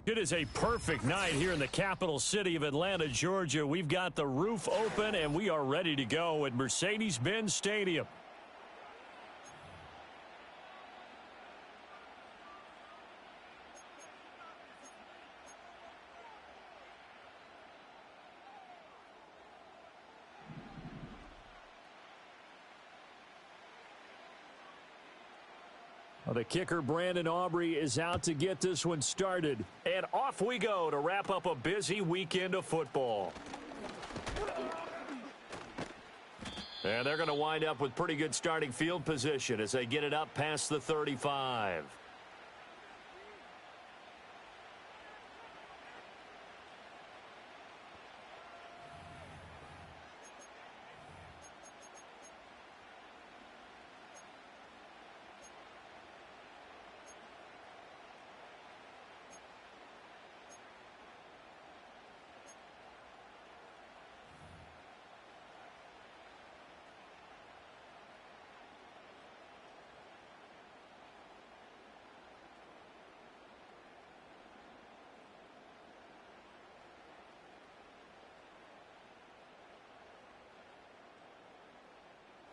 It is a perfect night here in the capital city of Atlanta, Georgia. We've got the roof open, and we are ready to go at Mercedes-Benz Stadium. Well, the kicker, Brandon Aubrey, is out to get this one started. And off we go to wrap up a busy weekend of football. And they're going to wind up with pretty good starting field position as they get it up past the 35.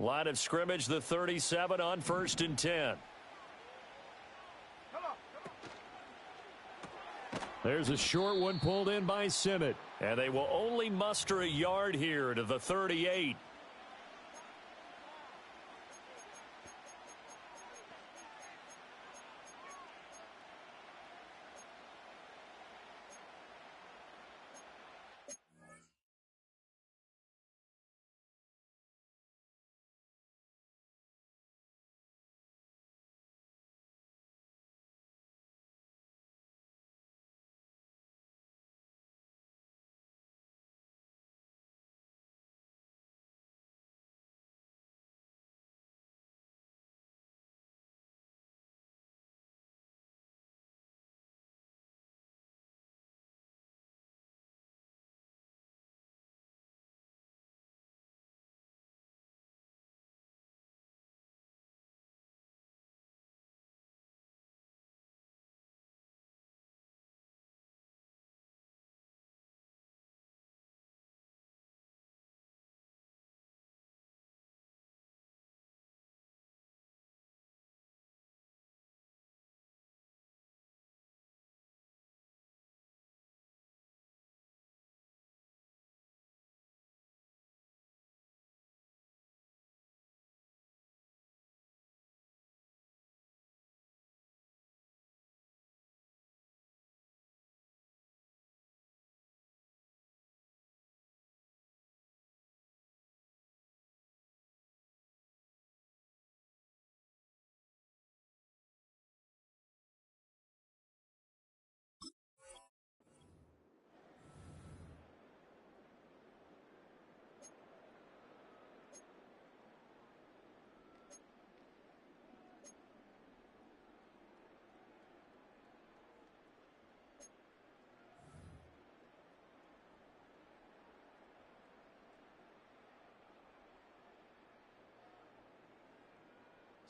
Line of scrimmage, the 37 on 1st and 10. There's a short one pulled in by Sinnott. And they will only muster a yard here to the 38.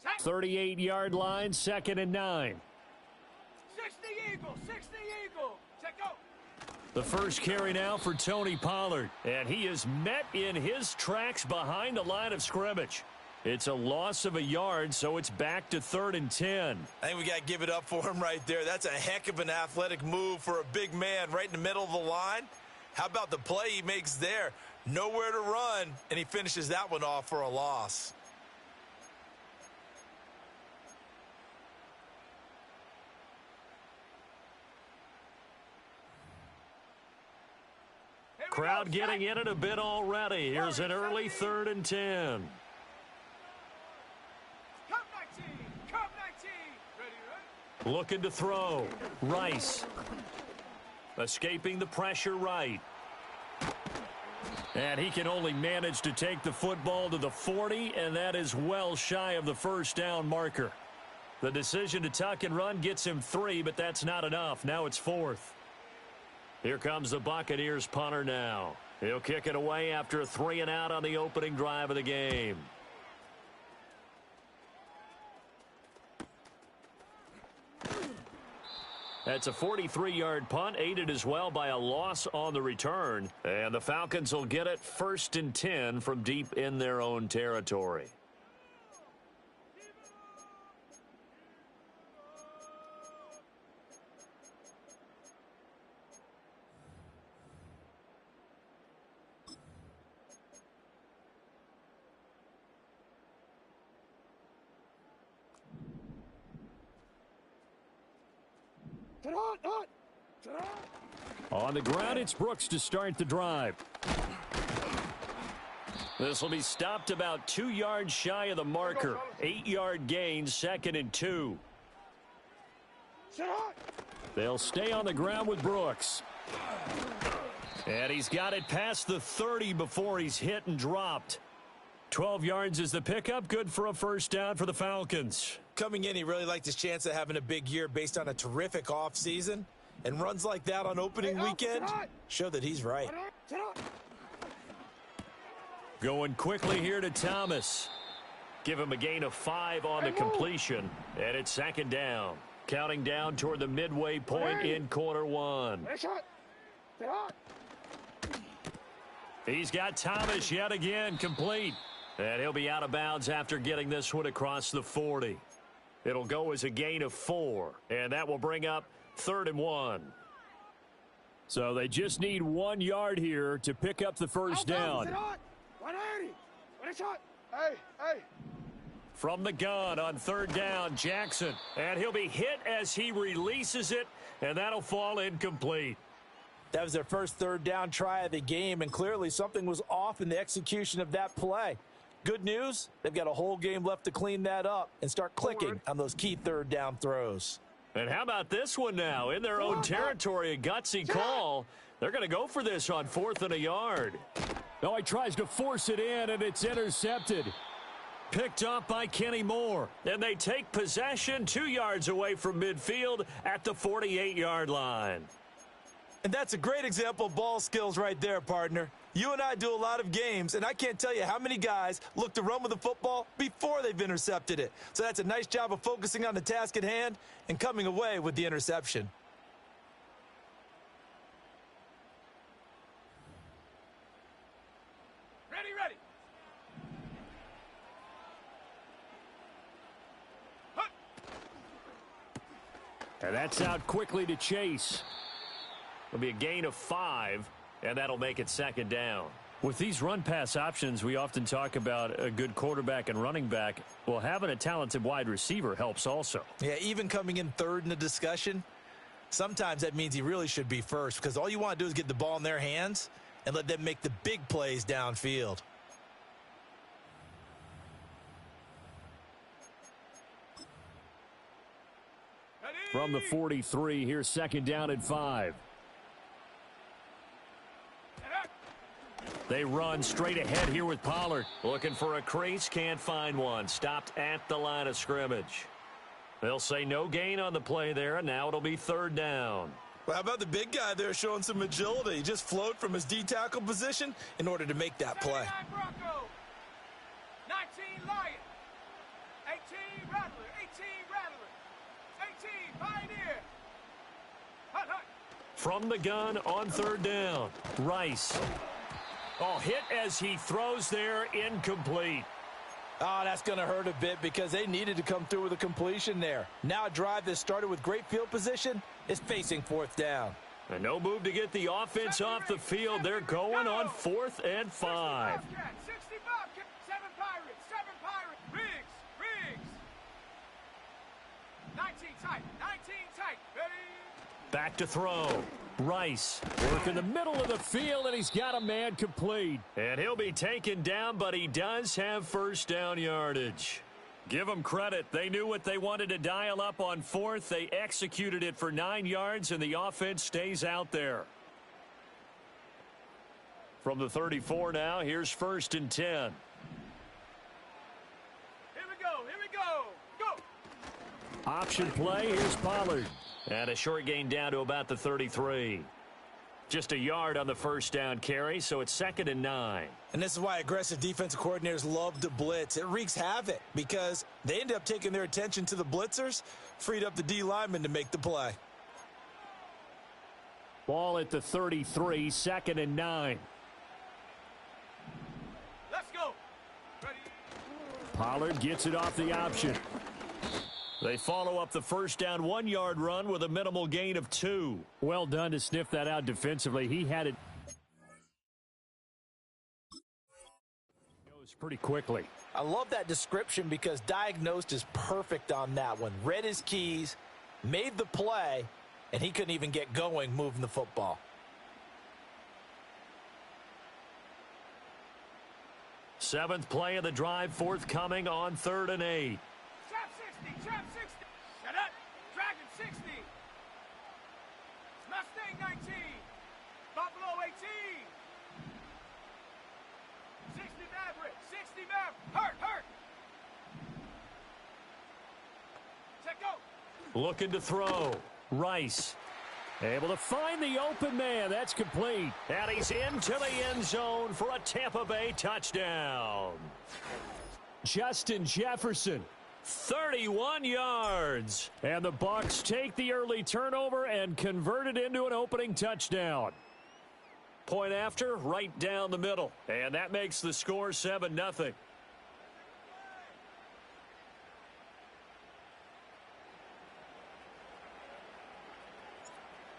Set. 38-yard line, 2nd and 9. 60 Eagle, 60 Eagle. Check out. The first carry now for Tony Pollard. And he is met in his tracks behind the line of scrimmage. It's a loss of a yard, so it's back to 3rd and 10. I think we got to give it up for him right there. That's a heck of an athletic move for a big man right in the middle of the line. How about the play he makes there? Nowhere to run, and he finishes that one off for a loss. Crowd getting in it a bit already. Here's an early 3rd and 10. Come 19, come 19. Ready, right? Looking to throw. Rice. Escaping the pressure right. And he can only manage to take the football to the 40, and that is well shy of the first down marker. The decision to tuck and run gets him 3, but that's not enough. Now it's 4th. Here comes the Buccaneers punter now. He'll kick it away after a 3 and out on the opening drive of the game. That's a 43-yard punt, aided as well by a loss on the return. And the Falcons will get it 1st and 10 from deep in their own territory. On the ground, it's Brooks to start the drive. This will be stopped about 2 yards shy of the marker. 8-yard gain, 2nd and 2. They'll stay on the ground with Brooks. And he's got it past the 30 before he's hit and dropped. 12 yards is the pickup. Good for a 1st down for the Falcons. Coming in, he really liked his chance of having a big year based on a terrific offseason. And runs like that on opening weekend show that he's right. Going quickly here to Thomas. Give him a gain of 5 on the completion. And it's 2nd down. Counting down toward the midway point in quarter 1. He's got Thomas yet again complete. And he'll be out of bounds after getting this one across the 40. It'll go as a gain of 4. And that will bring up 3rd and 1. So they just need 1 yard here to pick up the 1st down. From the gun on 3rd down, Jackson. And he'll be hit as he releases it, and that'll fall incomplete. That was their first 3rd down try of the game, and clearly something was off in the execution of that play. Good news, they've got a whole game left to clean that up and start clicking on those key 3rd down throws. And how about this one now? In their own territory, a gutsy call. They're going to go for this on 4th and a yard. Oh, he tries to force it in, and it's intercepted. Picked up by Kenny Moore. And they take possession 2 yards away from midfield at the 48-yard line. And that's a great example of ball skills right there, partner. You and I do a lot of games, and I can't tell you how many guys look to run with the football before they've intercepted it. So that's a nice job of focusing on the task at hand and coming away with the interception. Ready. And that's out quickly to Chase. It'll be a gain of 5, and that'll make it 2nd down. With these run-pass options, we often talk about a good quarterback and running back. Well, having a talented wide receiver helps also. Yeah, even coming in 3rd in the discussion, sometimes that means he really should be first, because all you want to do is get the ball in their hands and let them make the big plays downfield. From the 43, here's 2nd down and 5. They run straight ahead here with Pollard. Looking for a crease, can't find one. Stopped at the line of scrimmage. They'll say no gain on the play there, and now it'll be 3rd down. Well, how about the big guy there showing some agility? He just flowed from his D-tackle position in order to make that play. 79 Bronco, 19 Lion, 18 Rattler, 18 Rattler, 18 Pioneer. Hut. From the gun on 3rd down, Rice. Oh, hit as he throws there, incomplete. Oh, that's going to hurt a bit because they needed to come through with a completion there. Now a drive that started with great field position is facing 4th down. And no move to get the offense off the field. They're going on 4th and 5. 60 Bobcat, 7 Pirates, Riggs. 19 tight, ready. Back to throw. Rice work in the middle of the field, and he's got a man complete. And he'll be taken down, but he does have 1st down yardage. Give them credit. They knew what they wanted to dial up on 4th. They executed it for 9 yards, and the offense stays out there. From the 34 now, here's 1st and 10. Here we go. Option play, here's Pollard. And a short gain down to about the 33. Just a yard on the 1st down carry, so it's 2nd and 9. And this is why aggressive defensive coordinators love to blitz. It wreaks havoc because they end up taking their attention to the blitzers, freed up the D lineman to make the play. Ball at the 33, 2nd and 9. Let's go. Ready. Pollard gets it off the option. They follow up the first down 1-yard run with a minimal gain of 2. Well done to sniff that out defensively. He had it. Goes pretty quickly. I love that description because diagnosed is perfect on that one. Read his keys, made the play, and he couldn't even get going moving the football. Seventh play of the drive forthcoming on 3rd and 8. Trap 60. Trap 60. Shut up. Dragon 60. Mustang 19. Buffalo 18. 60 Maverick. 60 Maverick. Hurt. Check go. Looking to throw. Rice. Able to find the open man. That's complete. And he's into the end zone for a Tampa Bay touchdown. Justin Jefferson, 31 yards. And the Bucs take the early turnover and convert it into an opening touchdown. Point after, right down the middle. And that makes the score 7-0.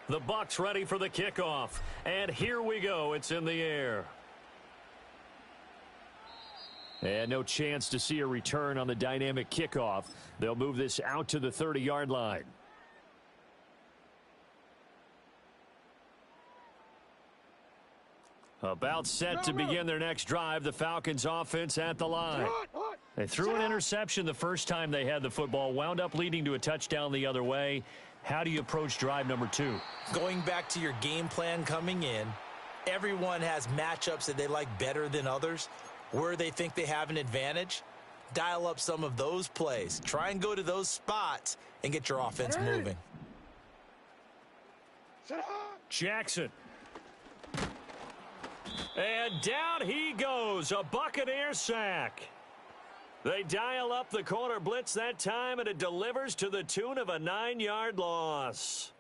The Bucs ready for the kickoff. And here we go. It's in the air. And no chance to see a return on the dynamic kickoff. They'll move this out to the 30-yard line. About set to begin their next drive. The Falcons offense at the line. They threw an interception the first time they had the football. Wound up leading to a touchdown the other way. How do you approach drive number 2? Going back to your game plan coming in, everyone has matchups that they like better than others. Where they think they have an advantage, dial up some of those plays. Try and go to those spots and get your offense moving. Jackson. And down he goes, a Buccaneer sack. They dial up the corner blitz that time, and it delivers to the tune of a 9-yard loss.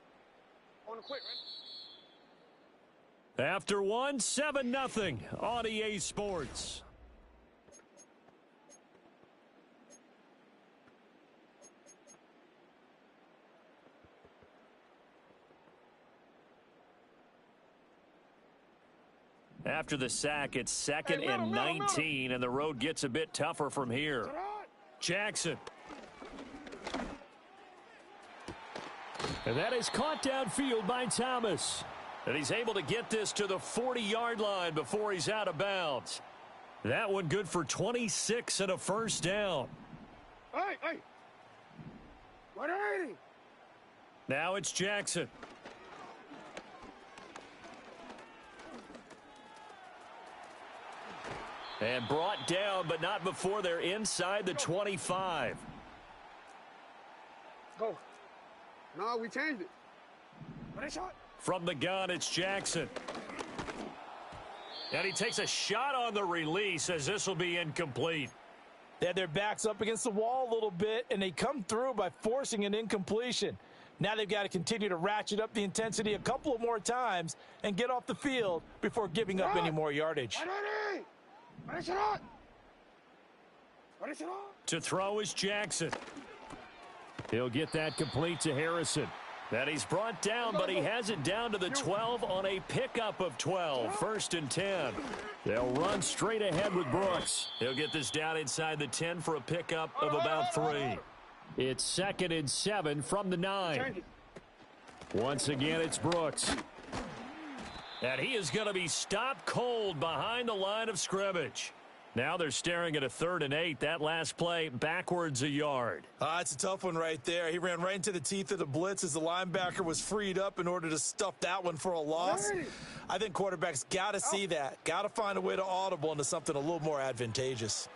After one, 7-0 on EA Sports. After the sack, it's 2nd and 19, and the road gets a bit tougher from here. Jackson. And that is caught downfield by Thomas. And he's able to get this to the 40-yard line before he's out of bounds. That one good for 26 and a first down. Hey. 180. Now it's Jackson. And brought down, but not before they're inside the 25. Go. No, we changed it. What a shot. From the gun, it's Jackson. And he takes a shot on the release as this will be incomplete. They had their backs up against the wall a little bit, and they come through by forcing an incompletion. Now they've got to continue to ratchet up the intensity a couple of more times and get off the field before giving up any more yardage. To throw is Jackson. He'll get that complete to Harrison. Then he's brought down, but he has it down to the 12 on a pickup of 12. 1st and 10. They'll run straight ahead with Brooks. He'll get this down inside the 10 for a pickup of about 3. It's 2nd and 7 from the 9. Once again, it's Brooks. And he is going to be stopped cold behind the line of scrimmage. Now they're staring at a 3rd and 8. That last play backwards a yard. It's a tough one right there. He ran right into the teeth of the blitz as the linebacker was freed up in order to stuff that one for a loss. I think quarterbacks got to see that. Got to find a way to audible into something a little more advantageous.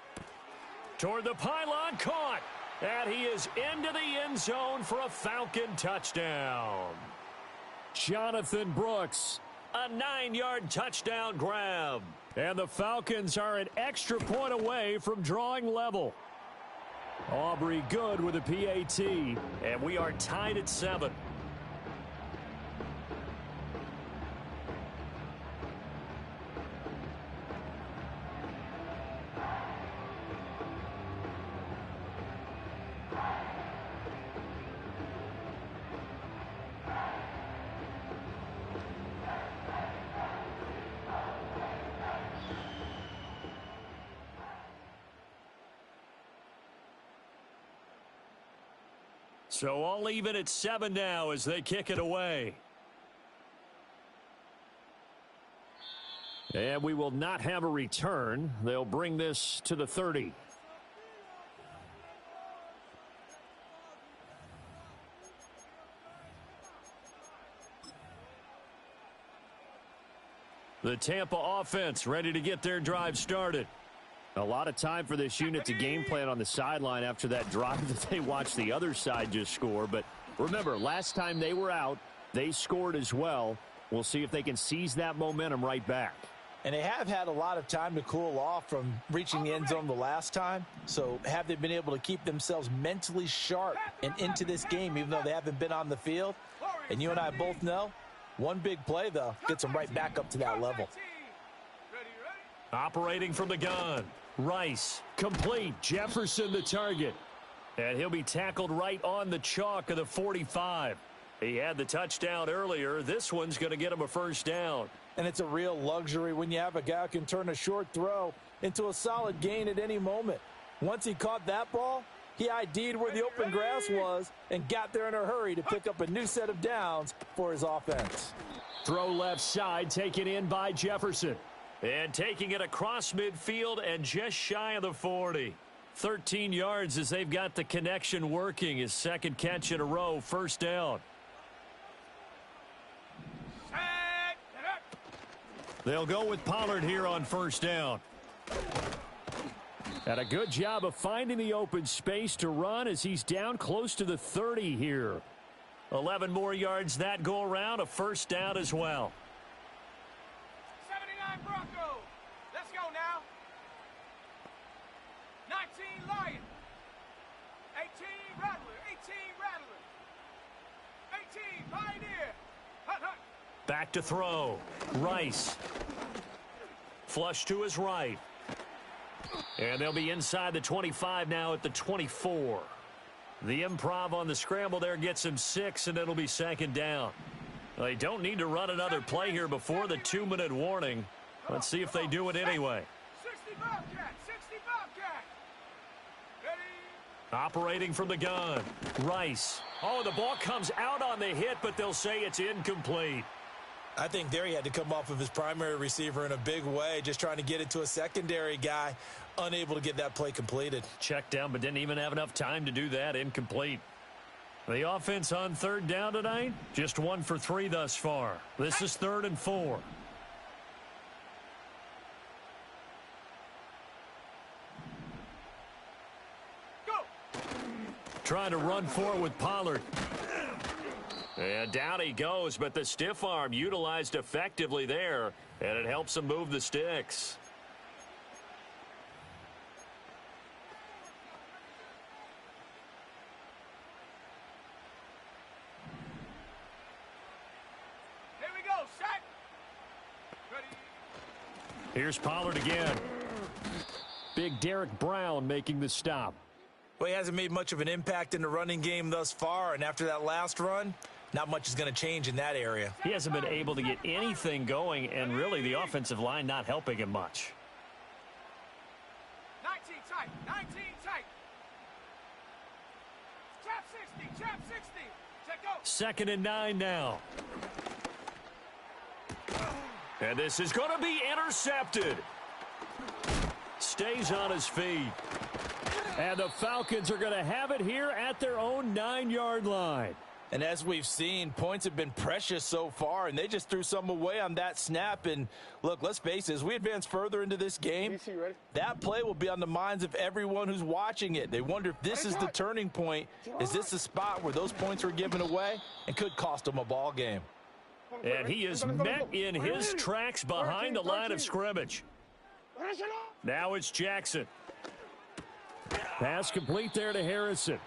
Toward the pylon, caught. And he is into the end zone for a Falcon touchdown. Jonathan Brooks. A 9-yard touchdown grab. And the Falcons are an extra point away from drawing level. Aubrey good with a PAT. And we are tied at 7. So all even at 7 now as they kick it away. And we will not have a return. They'll bring this to the 30. The Tampa offense ready to get their drive started. A lot of time for this unit to game plan on the sideline after that drive that they watched the other side just score. But remember, last time they were out, they scored as well. We'll see if they can seize that momentum right back. And they have had a lot of time to cool off from reaching the end zone the last time. So have they been able to keep themselves mentally sharp and into this game, even though they haven't been on the field? And you and I both know, one big play, though, gets them right back up to that level. Operating from the gun. Rice, complete. Jefferson the target. And he'll be tackled right on the chalk of the 45. He had the touchdown earlier. This one's going to get him a first down. And it's a real luxury when you have a guy who can turn a short throw into a solid gain at any moment. Once he caught that ball, he ID'd where the open grass was and got there in a hurry to pick up a new set of downs for his offense. Throw left side, taken in by Jefferson. And taking it across midfield and just shy of the 40. 13 yards as they've got the connection working. His second catch in a row, first down. They'll go with Pollard here on first down. And a good job of finding the open space to run as he's down close to the 30 here. 11 more yards that go around, a first down as well. 79 Bronco. Let's go now. 19 Lion. 18 Rattler. 18 Rattler. 18 Pioneer. Hut, hut. Back to throw. Rice. Flush to his right. And they'll be inside the 25 now at the 24. The improv on the scramble there gets him 6, and it'll be second down. They don't need to run another play here before the 2-minute warning. Let's see if they do it anyway. 60 Bobcat. 60 Bobcat. Ready. Operating from the gun. Rice. Oh, the ball comes out on the hit, but they'll say it's incomplete. I think there he had to come off of his primary receiver in a big way, just trying to get it to a secondary guy, unable to get that play completed. Checked down, but didn't even have enough time to do that. Incomplete. The offense on third down tonight, just 1 for 3 thus far. This is 3rd and 4. Go. Trying to run for it with Pollard. And down he goes, but the stiff arm utilized effectively there, and it helps him move the sticks. Here we go. Set. Ready. Here's Pollard again. Big Derek Brown making the stop. Well, he hasn't made much of an impact in the running game thus far, and after that last run, not much is going to change in that area. He hasn't been able to get anything going, and really the offensive line not helping him much. 19 tight. 19 tight. Trap 60. Trap 60. Check go. 2nd and 9 now. And this is going to be intercepted. Stays on his feet. And the Falcons are going to have it here at their own 9-yard line. And as we've seen, points have been precious so far, and they just threw some away on that snap. And look, let's face it, as we advance further into this game, that play will be on the minds of everyone who's watching it. They wonder if this is the turning point. Is this the spot where those points were given away and could cost them a ball game? And he is met in his tracks behind the line of scrimmage. Now it's Jackson. Pass complete there to Harrison.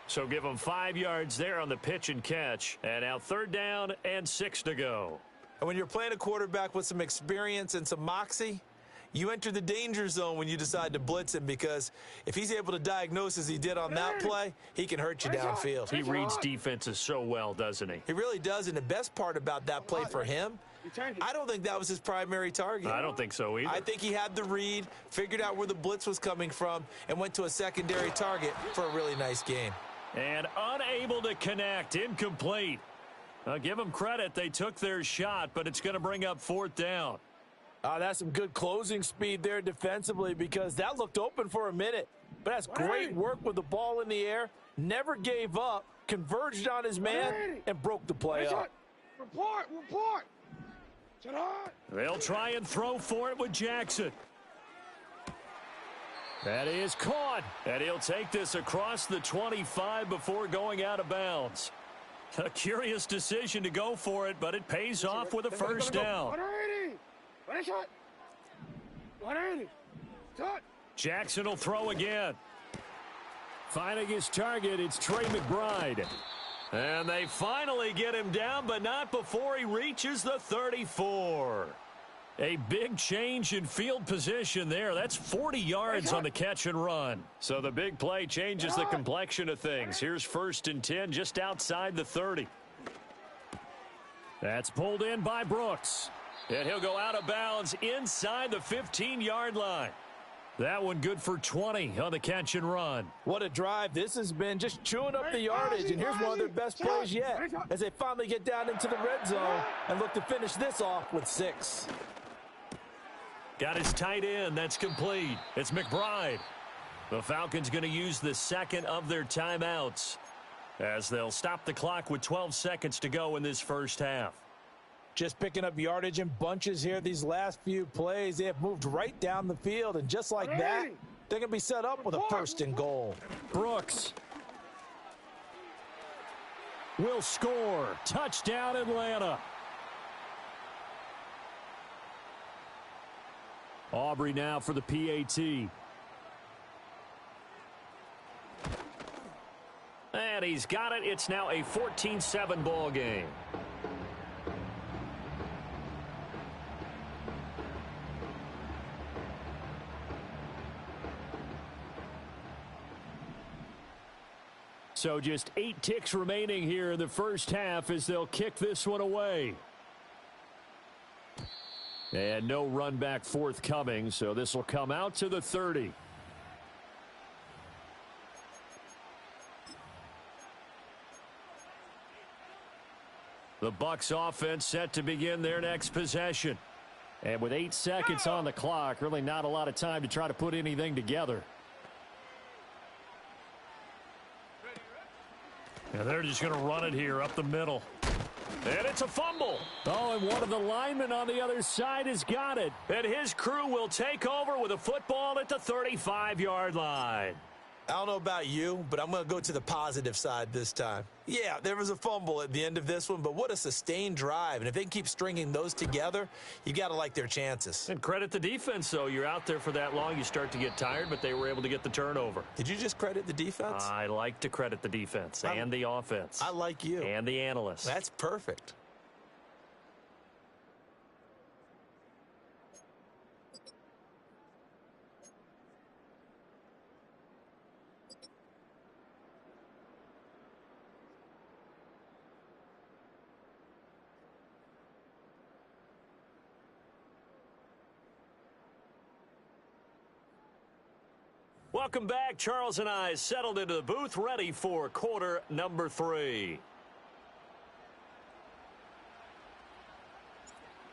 So give him 5 yards there on the pitch and catch. And now 3rd down and 6 to go. And when you're playing a quarterback with some experience and some moxie, you enter the danger zone when you decide to blitz him, because if he's able to diagnose as he did on that play, he can hurt you downfield. He reads defenses so well, doesn't he? He really does, and the best part about that play for him, I don't think that was his primary target. I don't think so either. I think he had the read, figured out where the blitz was coming from, and went to a secondary target for a really nice gain. And unable to connect. Incomplete. I'll give them credit. They took their shot, but it's going to bring up 4th down. That's some good closing speed there defensively because that looked open for a minute. But that's great work with the ball in the air. Never gave up. Converged on his man and broke the play up. Report. They'll try and throw for it with Jackson. That is caught. And he'll take this across the 25 before going out of bounds. A curious decision to go for it, but it pays off with a first down. 180. Jackson will throw again. Finding his target, it's Trey McBride. And they finally get him down, but not before he reaches the 34. A big change in field position there. That's 40 yards on the catch and run. So the big play changes the complexion of things. Here's 1st and 10 just outside the 30. That's pulled in by Brooks. And he'll go out of bounds inside the 15-yard line. That one good for 20 on the catch and run. What a drive this has been, just chewing up the yardage. And here's one of their best plays yet as they finally get down into the red zone and look to finish this off with 6. Got his tight end. That's complete. It's McBride. The Falcons going to use the second of their timeouts as they'll stop the clock with 12 seconds to go in this first half. Just picking up yardage in bunches here these last few plays. They have moved right down the field, and just like that, they're going to be set up with a 1st and goal. Brooks will score. Touchdown, Atlanta. Aubrey now for the PAT. And he's got it. It's now a 14-7 ball game. So just 8 ticks remaining here in the first half as they'll kick this one away. And no run back forthcoming, so this will come out to the 30. The Bucs offense set to begin their next possession. And with 8 seconds on the clock, really not a lot of time to try to put anything together. And they're just going to run it here up the middle. And it's a fumble. Oh, and one of the linemen on the other side has got it. And his crew will take over with a football at the 35-yard line. I don't know about you, but I'm going to go to the positive side this time. Yeah, there was a fumble at the end of this one, but what a sustained drive. And if they can keep stringing those together, you got to like their chances. And credit the defense, though. You're out there for that long, you start to get tired, but they were able to get the turnover. Did you just credit the defense? I like to credit the defense and the offense. I like you. And the analysts. That's perfect. Welcome back. Charles and I settled into the booth, ready for quarter number 3.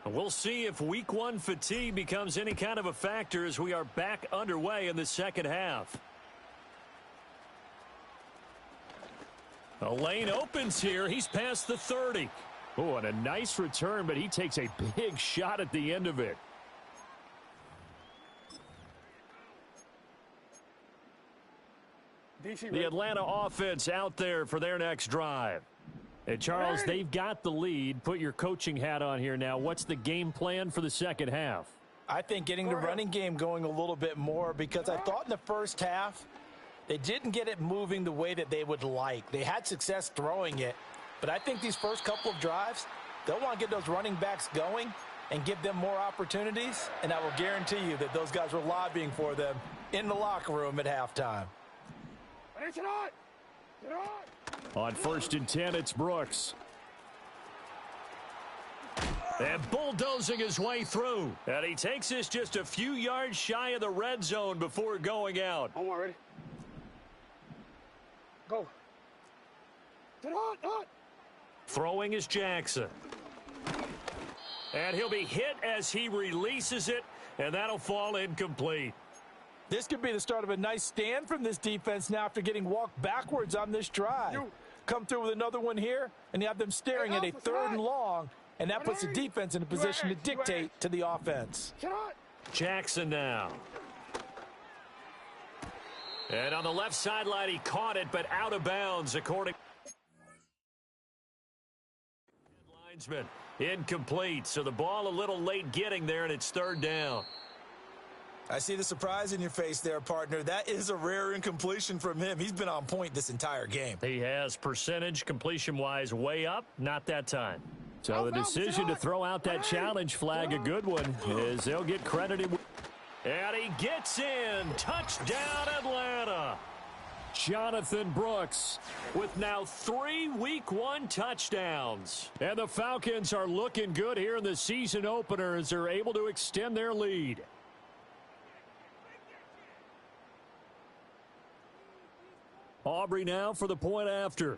We'll see if week 1 fatigue becomes any kind of a factor as we are back underway in the second half. A lane opens here. He's past the 30. Oh, and a nice return, but he takes a big shot at the end of it. The Atlanta offense out there for their next drive. And Charles, they've got the lead. Put your coaching hat on here now. What's the game plan for the second half? I think getting the running game going a little bit more, because I thought in the first half they didn't get it moving the way that they would like. They had success throwing it, but I think these first couple of drives, they'll want to get those running backs going and give them more opportunities, and I will guarantee you that those guys were lobbying for them in the locker room at halftime. On 1st and 10, it's Brooks. And bulldozing his way through. And he takes this just a few yards shy of the red zone before going out. Omar, ready? Go. Throwing is Jackson. And he'll be hit as he releases it, and that'll fall incomplete. This could be the start of a nice stand from this defense now after getting walked backwards on this drive. Come through with another one here, and you have them staring at a 3rd and long, and that puts the defense in a position to dictate to the offense. Jackson now. And on the left sideline, he caught it, but out of bounds, according to linesman. Incomplete, so the ball a little late getting there, and it's 3rd down. I see the surprise in your face there, partner. That is a rare incompletion from him. He's been on point this entire game. He has percentage completion-wise way up, not that time. So the decision to throw out that challenge flag, a good one, is they'll get credited. And he gets in. Touchdown, Atlanta. Jonathan Brooks with now 3 Week 1 touchdowns. And the Falcons are looking good here in the season opener as they're able to extend their lead. Aubrey now for the point after.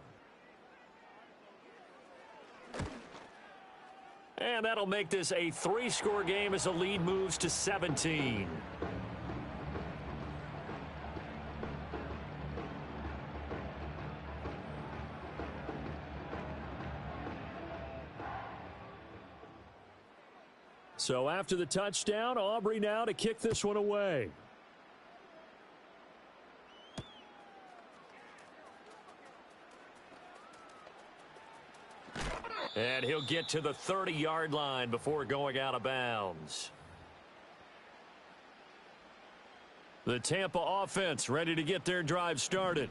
And that'll make this a 3-score game as the lead moves to 17. So after the touchdown, Aubrey now to kick this one away. And he'll get to the 30-yard line before going out of bounds. The Tampa offense ready to get their drive started.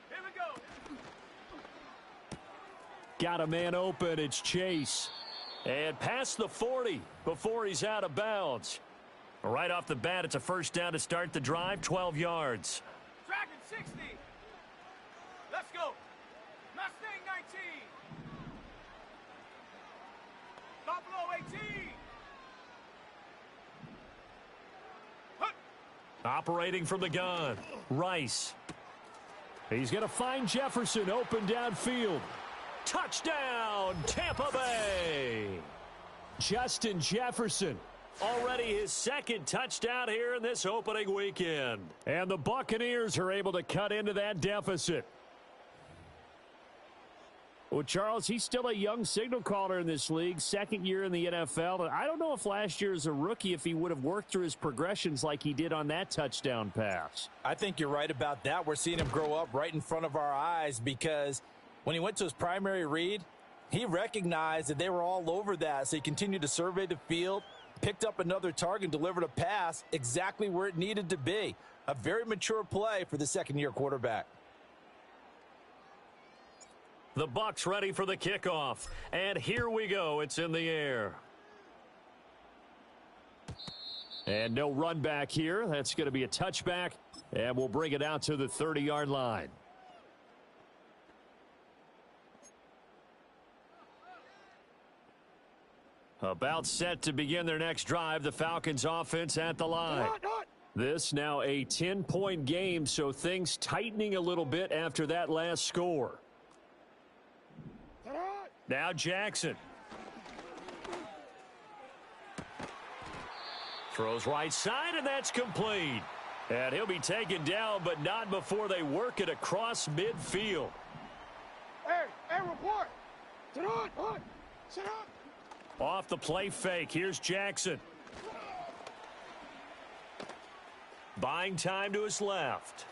Here we go. Got a man open. It's Chase. And past the 40 before he's out of bounds. Right off the bat, it's a first down to start the drive, 12 yards. Dragon 60. Let's go. Mustang 19. Buffalo 18. Hut. Operating from the gun, Rice. He's going to find Jefferson open downfield. Touchdown, Tampa Bay. Justin Jefferson. Already his 2nd touchdown here in this opening weekend. And the Buccaneers are able to cut into that deficit. Well, Charles, he's still a young signal caller in this league, 2nd year in the NFL. And I don't know if last year as a rookie, if he would have worked through his progressions like he did on that touchdown pass. I think you're right about that. We're seeing him grow up right in front of our eyes because when he went to his primary read, he recognized that they were all over that. So he continued to survey the field, picked up another target, and delivered a pass exactly where it needed to be. A very mature play for the 2nd-year quarterback. The Bucs ready for the kickoff. And here we go. It's in the air. And no run back here. That's going to be a touchback. And we'll bring it out to the 30-yard line. About set to begin their next drive. The Falcons offense at the line. This now a 10-point game, so things tightening a little bit after that last score. Now Jackson. Throws right side, and that's complete. And he'll be taken down, but not before they work it across midfield. Hey, report. Sit on. Sit on. Off the play fake. Here's Jackson. Buying time to his left.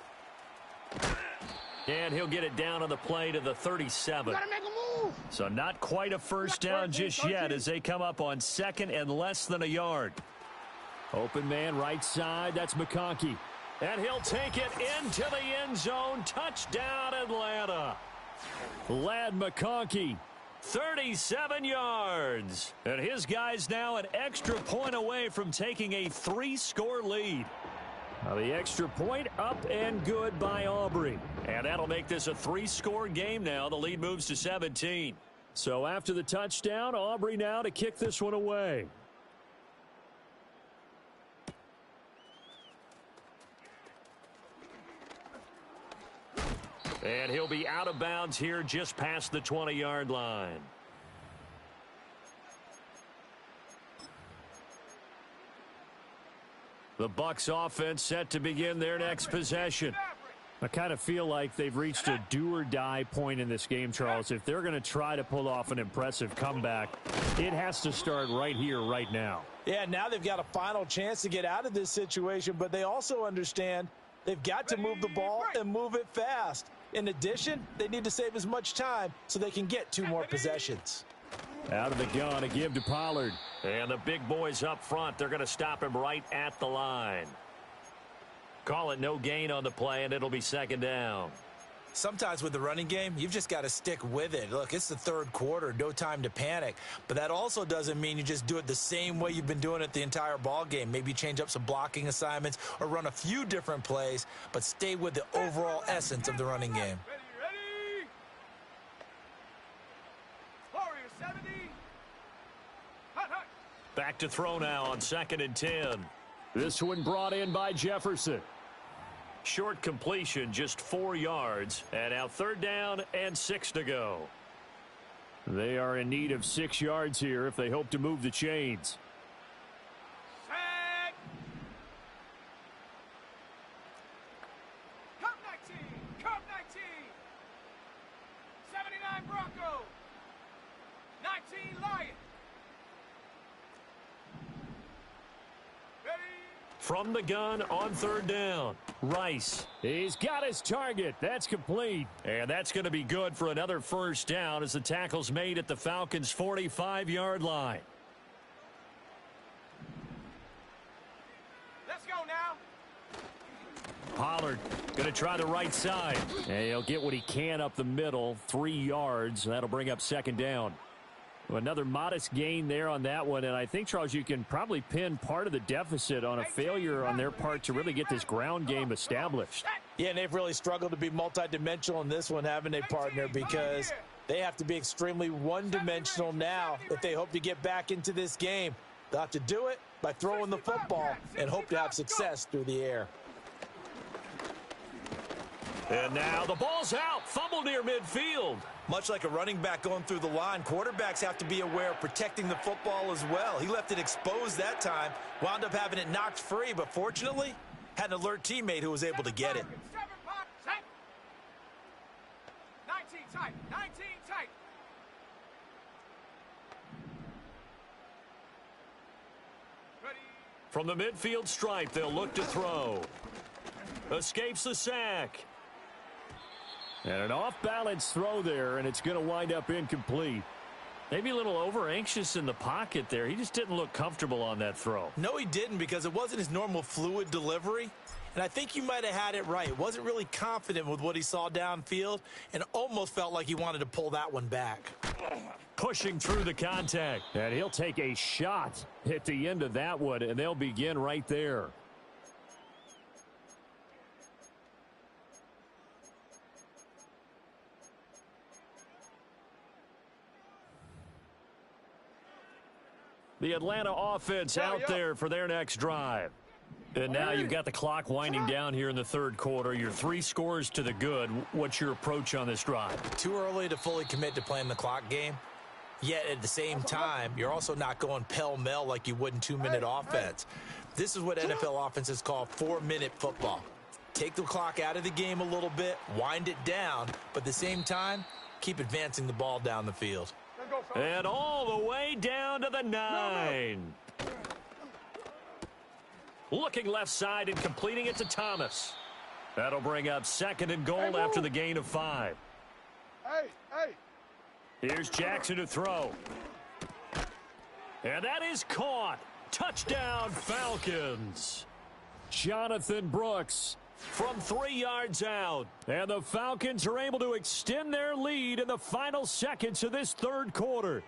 And he'll get it down on the play to the 37. Gotta make a move. So not quite a first down just yet as they come up on 2nd and less than a yard. Open man right side. That's McConkey. And he'll take it into the end zone. Touchdown, Atlanta. Lad McConkey. 37 yards. And his guys now an extra point away from taking a 3-score lead. Now the extra point up and good by Aubrey. And that'll make this a 3-score game now. The lead moves to 17. So after the touchdown, Aubrey now to kick this one away. And he'll be out of bounds here just past the 20-yard line. The Bucs offense set to begin their next possession. I kind of feel like they've reached a do-or-die point in this game, Charles. If they're going to try to pull off an impressive comeback, it has to start right here, right now. Yeah, now they've got a final chance to get out of this situation, but they also understand they've got to move the ball and move it fast. In addition, they need to save as much time so they can get 2 more possessions. Out of the gun, a give to Pollard. And the big boys up front, they're going to stop him right at the line. Call it no gain on the play, and it'll be second down. Sometimes with the running game, you've just got to stick with it. Look, it's the third quarter, no time to panic. But that also doesn't mean you just do it the same way you've been doing it the entire ball game. Maybe change up some blocking assignments or run a few different plays, but stay with the overall essence of the running game. Ready? Warrior 70. Hut, hut. Back to throw now on 2nd and 10. This one brought in by Jefferson. Short completion, just 4 yards. And now 3rd down and 6 to go. They are in need of 6 yards here if they hope to move the chains. Set. Cup 19. Cup 19. 79 Bronco. 19 Lion. Ready? From the gun on 3rd down, Rice. He's got his target. That's complete. And that's going to be good for another 1st down as the tackle's made at the Falcons' 45-yard line. Let's go now. Pollard going to try the right side. And he'll get what he can up the middle, 3 yards. That'll bring up 2nd down. Another modest gain there on that one, and I think, Charles, you can probably pin part of the deficit on a failure on their part to really get this ground game established. Yeah, and they've really struggled to be multidimensional in this one, haven't they, partner? Because they have to be extremely one-dimensional now if they hope to get back into this game. They'll have to do it by throwing the football and hope to have success through the air. And now the ball's out. Fumble near midfield. Much like a running back going through the line, quarterbacks have to be aware of protecting the football as well. He left it exposed that time, wound up having it knocked free, but fortunately, had an alert teammate who was able to get it. 7 pop, set. 19 tight. 19 tight. Ready? From the midfield stripe, they'll look to throw. Escapes the sack. And an off-balance throw there, and it's going to wind up incomplete. Maybe a little over-anxious in the pocket there. He just didn't look comfortable on that throw. No, he didn't, because it wasn't his normal fluid delivery. And I think you might have had it right. Wasn't really confident with what he saw downfield and almost felt like he wanted to pull that one back. Pushing through the contact. And he'll take a shot at the end of that one, and they'll begin right there. The Atlanta offense out there for their next drive. And now you've got the clock winding down here in the 3rd quarter. Your 3 scores to the good. What's your approach on this drive? Too early to fully commit to playing the clock game. Yet at the same time, you're also not going pell-mell like you would in 2-minute offense. This is what NFL offenses call 4-minute football. Take the clock out of the game a little bit, wind it down, but at the same time, keep advancing the ball down the field. And all the way down to the 9. Looking left side and completing it to Thomas. That'll bring up 2nd and goal after the gain of 5. Hey. Here's Jackson to throw. And that is caught. Touchdown, Falcons. Jonathan Brooks from 3 yards out. And the Falcons are able to extend their lead in the final seconds of this 3rd quarter.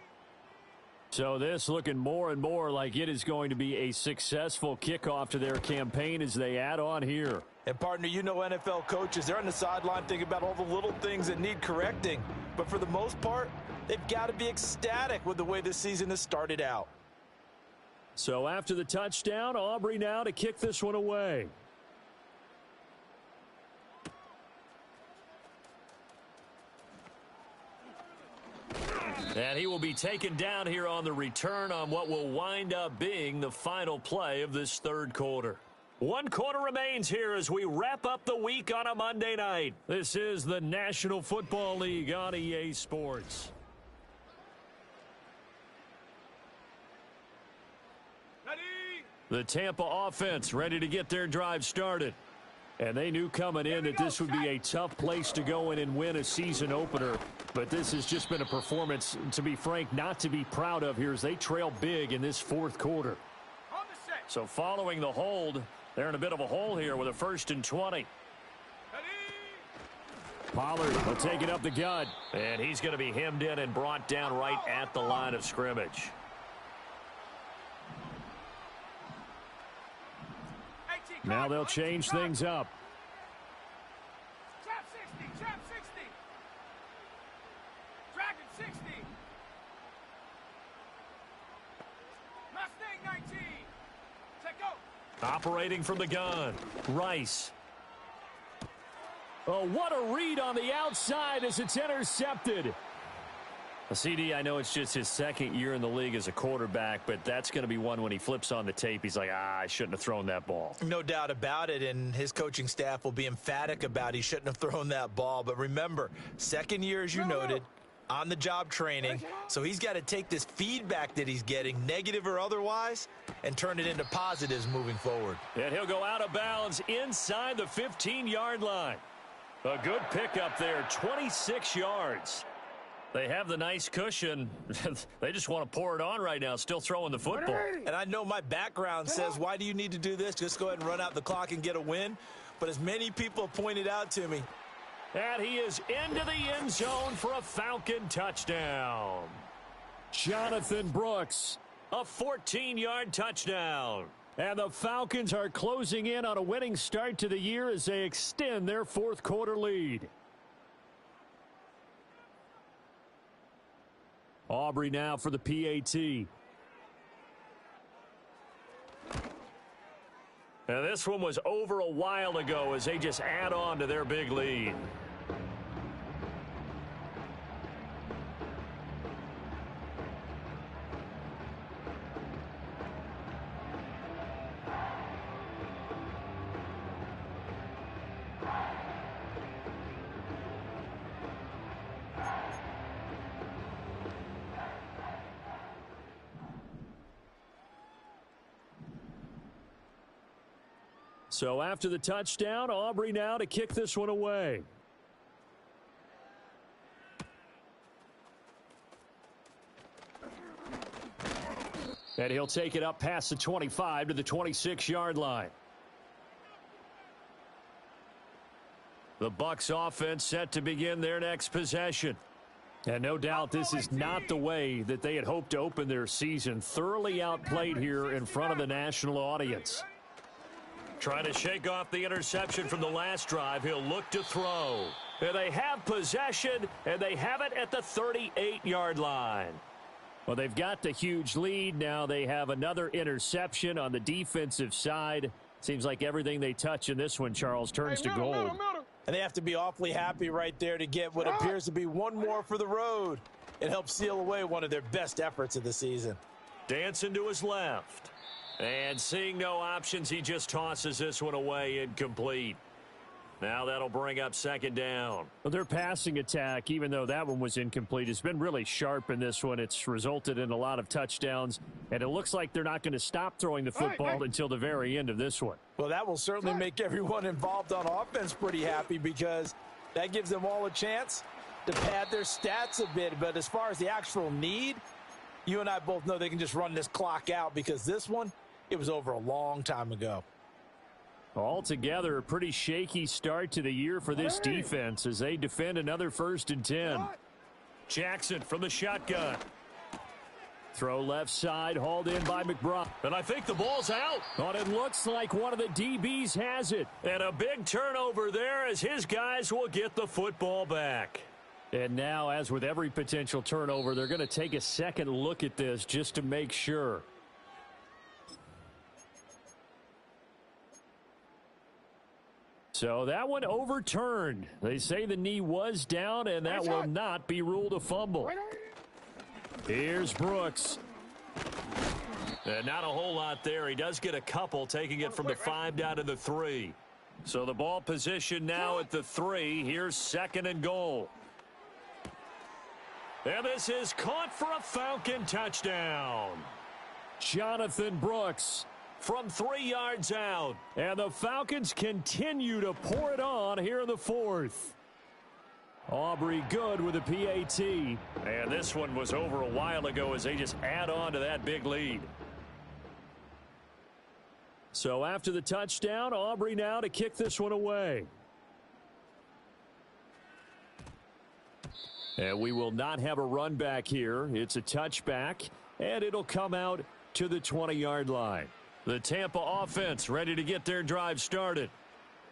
So this looking more and more like it is going to be a successful kickoff to their campaign as they add on here. And, partner, you know NFL coaches, they're on the sideline thinking about all the little things that need correcting. But for the most part, they've got to be ecstatic with the way this season has started out. So after the touchdown, Aubrey now to kick this one away. And he will be taken down here on the return on what will wind up being the final play of this third quarter. 1 quarter remains here as we wrap up the week on a Monday night. This is the National Football League on EA Sports. Ready? The Tampa offense ready to get their drive started. And they knew coming in that this would be a tough place to go in and win a season opener. But this has just been a performance, to be frank, not to be proud of here as they trail big in this fourth quarter. On the set. So following the hold, they're in a bit of a hole here with a 1st and 20. Ready? Pollard will take it up the gut. And he's going to be hemmed in and brought down right at the line of scrimmage. 18 Now they'll change things up. Trap 60. Trap 60. Dragon 60. Mustang 19. Take go. Operating from the gun. Rice. Oh, what a read on the outside as it's intercepted. CD, I know it's just his 2nd year in the league as a quarterback, but that's going to be one when he flips on the tape. He's like, I shouldn't have thrown that ball. No doubt about it, and his coaching staff will be emphatic about he shouldn't have thrown that ball. But remember, 2nd year, as you noted, on-the-job training, so he's got to take this feedback that he's getting, negative or otherwise, and turn it into positives moving forward. And he'll go out of bounds inside the 15-yard line. A good pickup there, 26 yards. They have the nice cushion. They just want to pour it on right now, still throwing the football. And I know my background says, why do you need to do this? Just go ahead and run out the clock and get a win. But as many people have pointed out to me, and he is into the end zone for a Falcon touchdown. Jonathan Brooks, a 14-yard touchdown. And the Falcons are closing in on a winning start to the year as they extend their fourth quarter lead. Aubrey now for the PAT. And this one was over a while ago as they just add on to their big lead. So after the touchdown, Aubrey now to kick this one away. And he'll take it up past the 25 to the 26-yard line. The Bucs offense set to begin their next possession. And no doubt this is not the way that they had hoped to open their season. Thoroughly outplayed here in front of the national audience. Trying to shake off the interception from the last drive. He'll look to throw. And they have possession, and they have it at the 38-yard line. Well, they've got the huge lead. Now they have another interception on the defensive side. Seems like everything they touch in this one, Charles, turns to gold. And they have to be awfully happy right there to get what appears to be one more for the road. It helps seal away one of their best efforts of the season. Dancing to his left. And seeing no options, he just tosses this one away incomplete. Now that'll bring up 2nd down. Well, their passing attack, even though that one was incomplete, has been really sharp in this one. It's resulted in a lot of touchdowns, and it looks like they're not going to stop throwing the football until the very end of this one. Well, that will certainly make everyone involved on offense pretty happy because that gives them all a chance to pad their stats a bit. But as far as the actual need, you and I both know they can just run this clock out because this one, it was over a long time ago. Altogether, a pretty shaky start to the year for this defense as they defend another 1st and 10. Jackson from the shotgun. Throw left side, hauled in by McBride. And I think the ball's out. But it looks like one of the DBs has it. And a big turnover there as his guys will get the football back. And now, as with every potential turnover, they're going to take a second look at this just to make sure. So that one overturned. They say the knee was down, and that will not be ruled a fumble. Here's Brooks. Not a whole lot there. He does get a couple, taking it from the 5 down to the 3. So the ball position now at the 3. Here's 2nd and goal. And this is caught for a Falcon touchdown. Jonathan Brooks From 3 yards out. And the Falcons continue to pour it on here in the 4th. Aubrey good with a PAT. And this one was over a while ago as they just add on to that big lead. So after the touchdown, Aubrey now to kick this one away. And we will not have a run back here. It's a touchback, and it'll come out to the 20-yard line. The Tampa offense ready to get their drive started.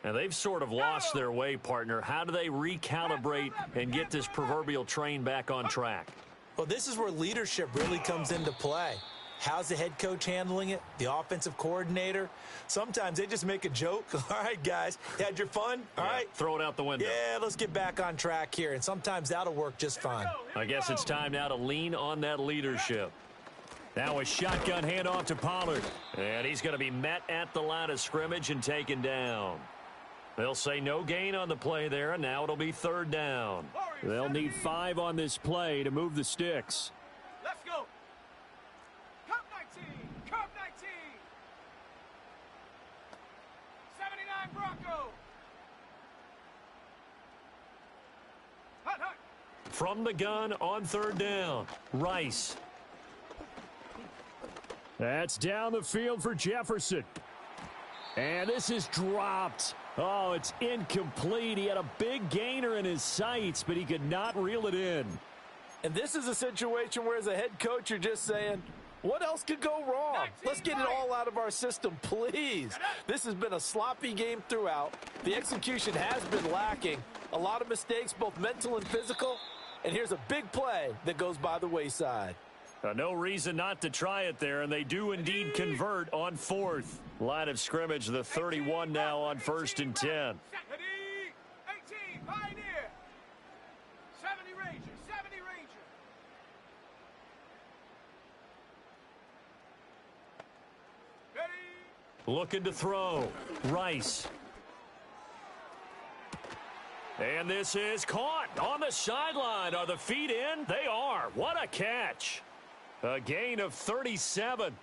And they've sort of lost their way, partner. How do they recalibrate and get this proverbial train back on track? Well, this is where leadership really comes into play. How's the head coach handling it? The offensive coordinator? Sometimes they just make a joke. All right, guys, you had your fun? All right. Throw it out the window. Yeah, let's get back on track here. And sometimes that'll work just fine. I guess it's time now to lean on that leadership. Now a shotgun handoff to Pollard. And he's going to be met at the line of scrimmage and taken down. They'll say no gain on the play there, and now it'll be 3rd down. They'll need 5 on this play to move the sticks. Let's go. Cup 19. Cup 19. 79 Bronco. Hut, hut. From the gun on 3rd down, Rice. That's down the field for Jefferson. And this is dropped. Oh, it's incomplete. He had a big gainer in his sights, but he could not reel it in. And this is a situation where as a head coach, you're just saying, what else could go wrong? Let's get it all out of our system, please. This has been a sloppy game throughout. The execution has been lacking. A lot of mistakes, both mental and physical. And here's a big play that goes by the wayside. No reason not to try it there, and they do indeed convert on 4th. Line of scrimmage, the 31 now on 1st and 10. 18 Pioneer. 70 Ranger. 70 Ranger. Ready. Looking to throw. Rice. And this is caught on the sideline. Are the feet in? They are. What a catch. A gain of 37.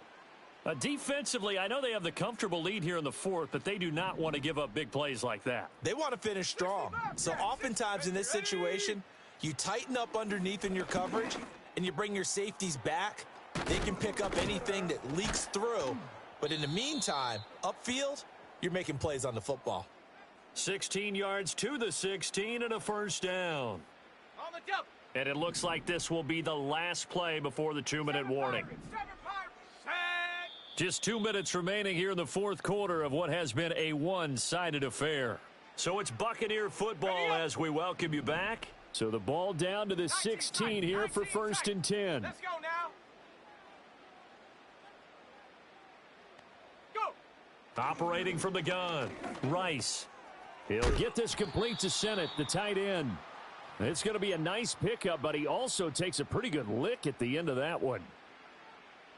Defensively, I know they have the comfortable lead here in the 4th, but they do not want to give up big plays like that. They want to finish strong. So oftentimes in this situation, you tighten up underneath in your coverage, and you bring your safeties back. They can pick up anything that leaks through. But in the meantime, upfield, you're making plays on the football. 16 yards to the 16 and a 1st down. On the double. And it looks like this will be the last play before the 2-minute warning. Just 2 minutes remaining here in the 4th quarter of what has been a one-sided affair. So it's Buccaneer football as we welcome you back. So the ball down to the 16 here for 1st and 10. Let's go now. Go. Operating from the gun, Rice. He'll get this complete to Sennett, the tight end. It's going to be a nice pickup, but he also takes a pretty good lick at the end of that one.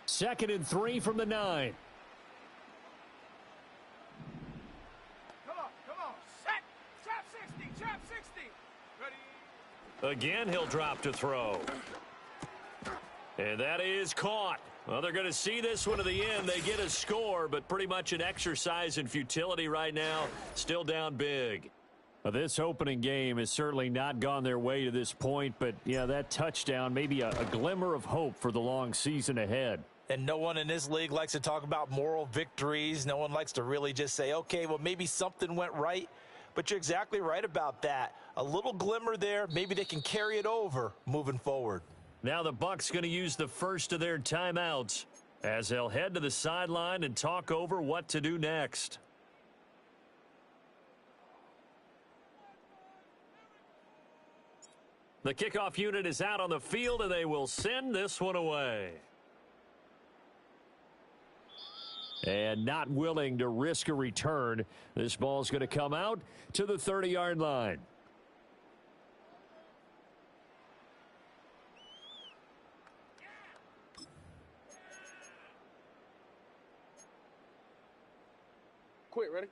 2nd and 3 from the 9. Come on. Set. Trap 60. Trap 60. Ready. Again, he'll drop to throw. And that is caught. Well, they're going to see this one to the end. They get a score, but pretty much an exercise in futility right now. Still down big. Well, this opening game has certainly not gone their way to this point, but, yeah, that touchdown, maybe a glimmer of hope for the long season ahead. And no one in this league likes to talk about moral victories. No one likes to really just say, okay, well, maybe something went right. But you're exactly right about that. A little glimmer there. Maybe they can carry it over moving forward. Now the Bucs going to use the first of their timeouts as they'll head to the sideline and talk over what to do next. The kickoff unit is out on the field, and they will send this one away. And not willing to risk a return. This ball's going to come out to the 30-yard line. quick. Ready?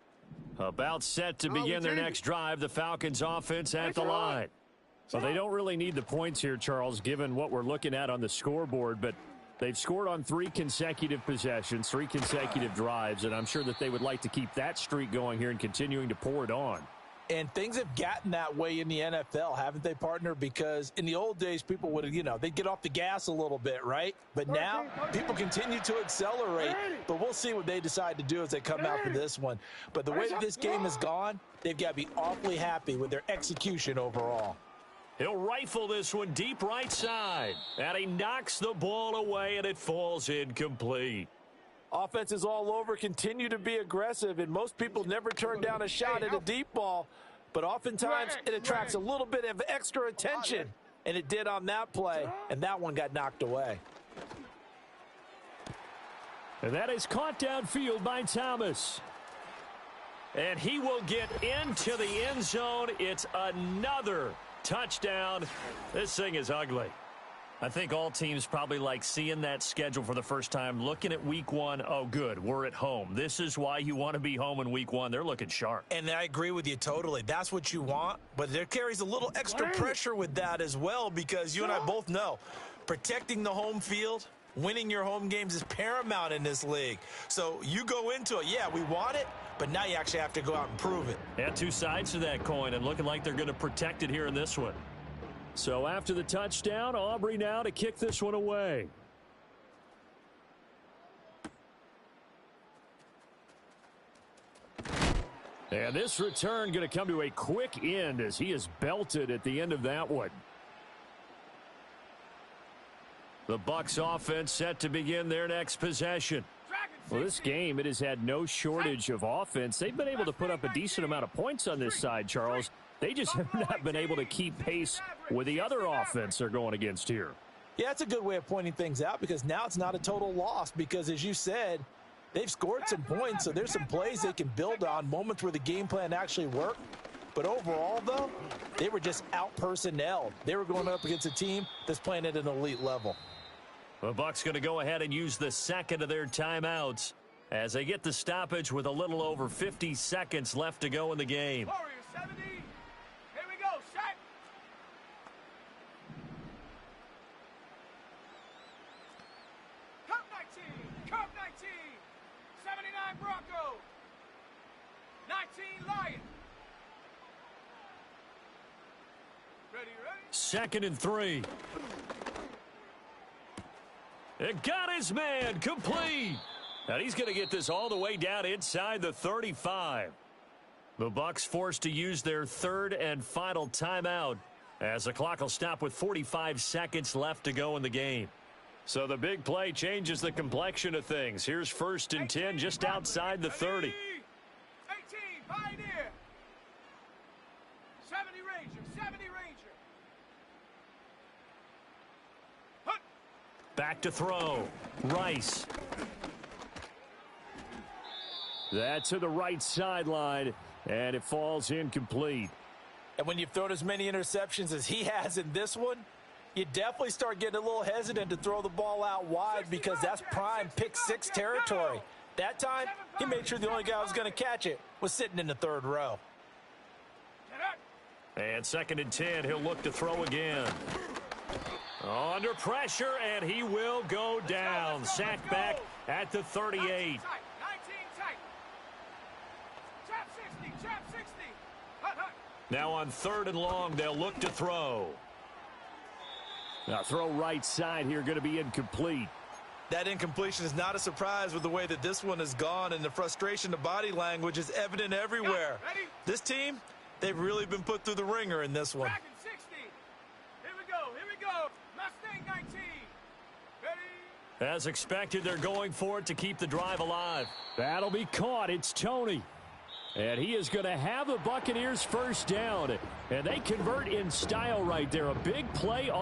About set to begin their next drive, the Falcons offense at the line. Well, they don't really need the points here, Charles, given what we're looking at on the scoreboard, but they've scored on 3 consecutive possessions, 3 consecutive drives, and I'm sure that they would like to keep that streak going here and continuing to pour it on. And things have gotten that way in the NFL, haven't they, partner? Because in the old days, people would, they'd get off the gas a little bit, right? But now, people continue to accelerate. But we'll see what they decide to do as they come out for this one. But the way that this game has gone, they've got to be awfully happy with their execution overall. He'll rifle this one deep right side. And he knocks the ball away, and it falls incomplete. Offenses all over continue to be aggressive, and most people never turn down a shot at a deep ball. But oftentimes, it attracts a little bit of extra attention, and it did on that play, and that one got knocked away. And that is caught downfield by Thomas. And he will get into the end zone. It's another touchdown. This thing is ugly. I think all teams probably like seeing that schedule for the first time, looking at week 1. Oh, good, we're at home. This is why you want to be home in week 1. They're looking sharp. And I agree with you totally. That's what you want, but there carries a little extra pressure with that as well, because you and I both know protecting the home field, winning your home games is paramount in this league. So you go into it, yeah, we want it, but now you actually have to go out and prove it. Yeah, 2 sides to that coin, and looking like they're going to protect it here in this one. So after the touchdown, Aubrey now to kick this one away. And this return going to come to a quick end as he is belted at the end of that one. The Bucs offense set to begin their next possession. Well, this game, it has had no shortage of offense. They've been able to put up a decent amount of points on this side, Charles. They just have not been able to keep pace with the other offense they're going against here. Yeah, that's a good way of pointing things out, because now it's not a total loss, because as you said, they've scored some points, so there's some plays they can build on, moments where the game plan actually worked. But overall, though, they were just out-personnelled. They were going up against a team that's playing at an elite level. The Bucs going to go ahead and use the second of their timeouts as they get the stoppage with a little over 50 seconds left to go in the game. Warriors 70. Here we go. Set. Cup 19. Cup 19. 79 Bronco. 19 Lion. Ready, ready? 2nd and 3. It got his man complete. And he's going to get this all the way down inside the 35. The Bucs forced to use their 3rd and final timeout as the clock will stop with 45 seconds left to go in the game. So the big play changes the complexion of things. Here's 1st and 10 just outside the 30. 18 Pioneer. 70 Ranger. 70 Ranger. Back to throw. Rice. That's to the right sideline, and it falls incomplete. And when you've thrown as many interceptions as he has in this one, you definitely start getting a little hesitant to throw the ball out wide, because that's prime pick-6 territory. That time, he made sure the only guy who was going to catch it was sitting in the 3rd row. And 2nd and 10, he'll look to throw again. Under pressure, and he will go down. Sacked back at the 38. 19 tight. Trap 60. Trap 60. Hut. Now on 3rd and long, they'll look to throw. Now throw right side here, going to be incomplete. That incompletion is not a surprise with the way that this one has gone, and the frustration, the body language is evident everywhere. This team, they've really been put through the ringer in this one. Dragon 60. Here we go. Here we go. Mustang 19. Ready? As expected, they're going for it to keep the drive alive. That'll be caught. It's Tony. And he is going to have the Buccaneers first down. And they convert in style right there. A big play on